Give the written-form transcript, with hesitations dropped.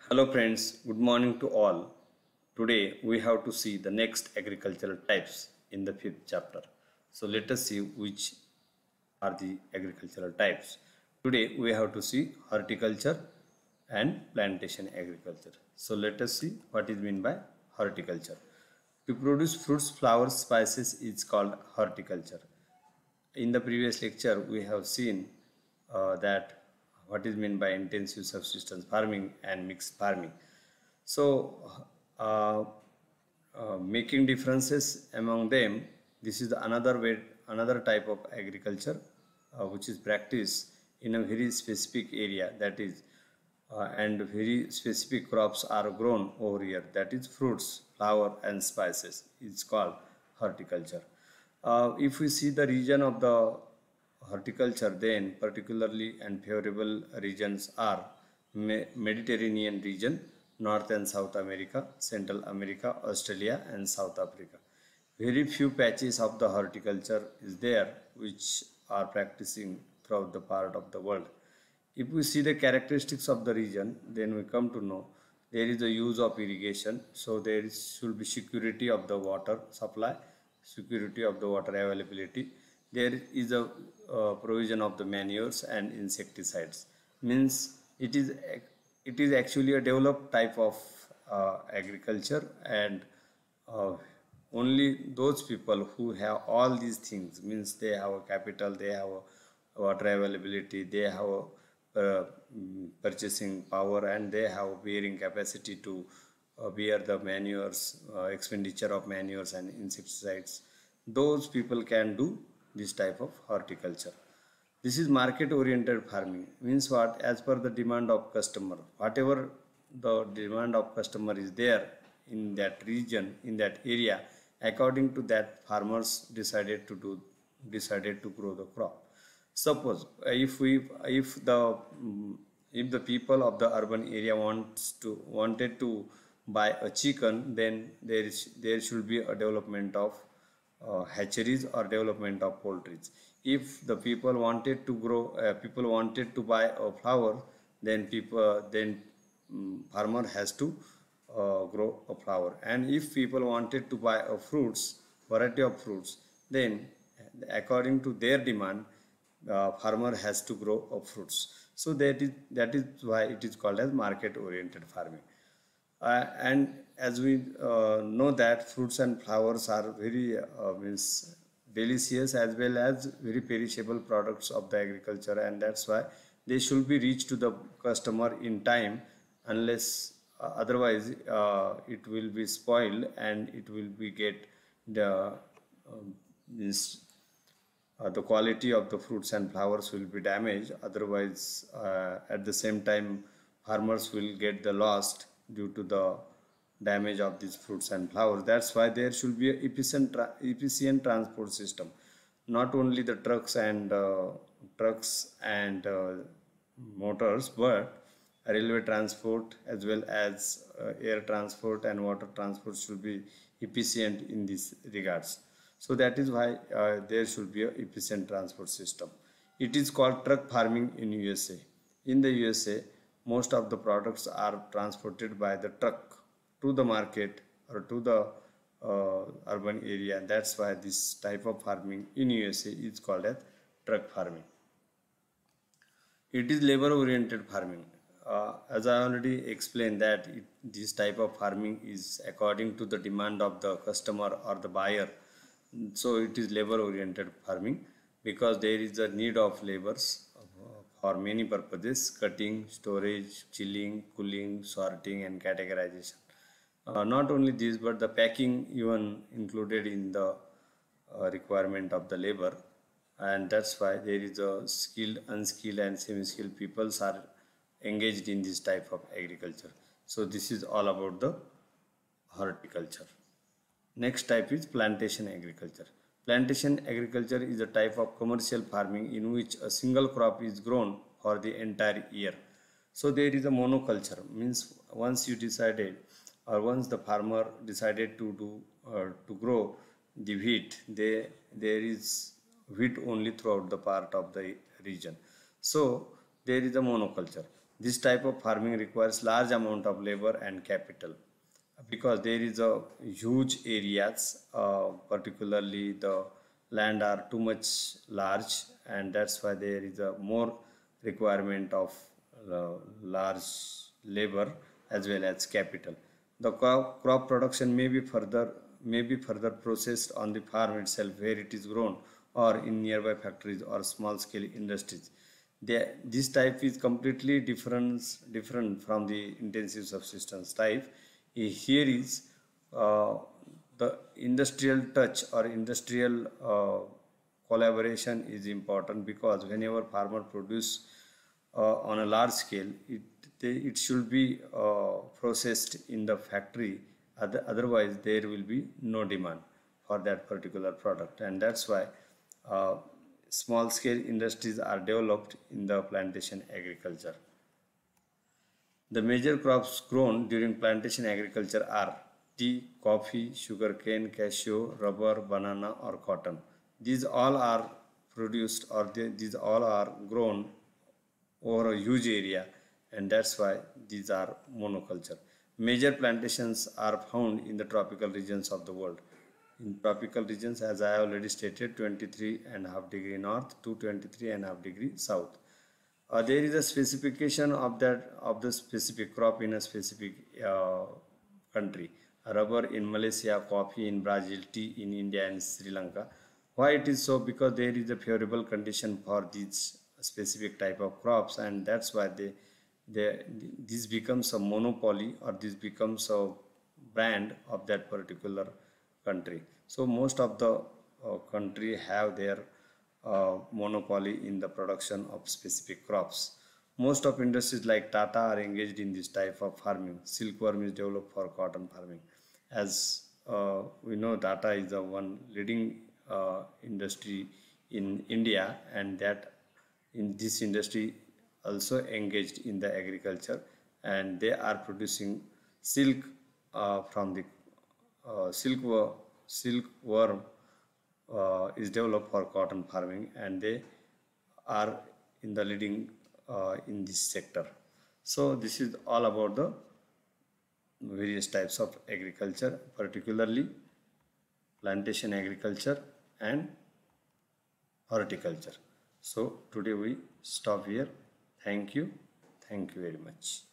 Hello friends, good morning to all. Today we have to see the next agricultural types in the fifth chapter. So let us see which are the agricultural types. Today we have to see horticulture and plantation agriculture. So let us see what is meant by horticulture. To produce fruits, flowers, spices is called horticulture. In the previous lecture we have seen that what is meant by intensive subsistence farming and mixed farming. So uh, making differences among them, this is another way, another type of agriculture which is practiced in a very specific area, that is and very specific crops are grown over here, that is fruits, flower and spices. It's called horticulture. If we see the region of the horticulture, then particularly and favorable regions are Mediterranean region, North and South America, Central America, Australia and South Africa. Very few patches of the horticulture is there which are practicing throughout the part of the world. If we see the characteristics of the region, then we come to know there is a use of irrigation, so should be security of the water supply, security of the water availability. There is a provision of the manures and insecticides. Means it is actually a developed type of agriculture, and uh, only those people who have all these things, means they have a capital, they have a water availability, they have a purchasing power, and they have bearing capacity to bear the manures, expenditure of manures and insecticides. Those people can do this type of horticulture. This is market oriented farming. Means what? As per the demand of customer, whatever the demand of customer is there in that region, in that area, according to that farmers decided to grow the crop. Suppose if the people of the urban area wanted to buy a chicken, then there should be a development of hatcheries or development of poultries. If the people wanted to buy a flower, then farmer has to grow a flower. And if people wanted to buy a variety of fruits, then according to their demand, farmer has to grow fruits. So that is why it is called as market oriented farming. And as we know that fruits and flowers are very means delicious as well as very perishable products of the agriculture, and that's why they should be reached to the customer in time, unless otherwise it will be spoiled and it will be get the means the quality of the fruits and flowers will be damaged. Otherwise at the same time farmers will get the lost due to the damage of these fruits and flowers. That's why there should be a efficient transport system, not only the trucks and motors, but railway transport as well as air transport and water transport should be efficient in these regards. So that is why there should be a efficient transport system. It is called truck farming in USA. In the USA, most of the products are transported by the truck to the market or to the urban area. That's why this type of farming in USA is called as truck farming. It is labor oriented farming. As I already explained that this type of farming is according to the demand of the customer or the buyer. So it is labor oriented farming because there is a need of labors for many purposes: cutting, storage, chilling, cooling, sorting and categorization. Not only this, but the packing even included in the requirement of the labor, and that's why there is a skilled, unskilled and semi-skilled peoples are engaged in this type of agriculture. So this is all about the horticulture. Next type is plantation agriculture. Plantation agriculture is a type of commercial farming in which a single crop is grown for the entire year. So there is a monoculture, means once you decided or once the farmer decided to grow the wheat, there is wheat only throughout the part of the region. So there is a monoculture. This type of farming requires large amount of labor and capital because there is a huge areas, particularly the land are too much large, and that's why there is a more requirement of large labor as well as capital. The crop production may be further processed on the farm itself where it is grown, or in nearby factories or small scale industries. This type is completely different from the intensive subsistence type. Here is the industrial touch or industrial collaboration is important, because whenever farmer produce on a large scale, it should be processed in the factory. Otherwise there will be no demand for that particular product, and that's why uh, small scale industries are developed in the plantation agriculture. The major crops grown during plantation agriculture are tea, coffee, sugarcane, cashew, rubber, banana or cotton. These all are produced, or these all are grown over a huge area, and that's why these are monoculture. Major plantations are found in the tropical regions of the world. In tropical regions, as I already stated, 23.5 degree north to 23.5 degree south. There is a specification of the specific crop in a specific country. Rubber in Malaysia, coffee in Brazil, tea in India and Sri Lanka. Why it is so? Because there is a favorable condition for these specific type of crops, and that's why they this becomes a monopoly, or this becomes a brand of that particular country. So most of the country have their monopoly in the production of specific crops. Most of industries like Tata are engaged in this type of farming. Silkworm is developed for cotton farming. As we know, Tata is the one leading industry in India, and that in this industry also engaged in the agriculture, and they are producing silk from the silkworm is developed for cotton farming, and they are in the leading in this sector. So this is all about the various types of agriculture, particularly plantation agriculture and horticulture. So today we stop here. Thank you very much.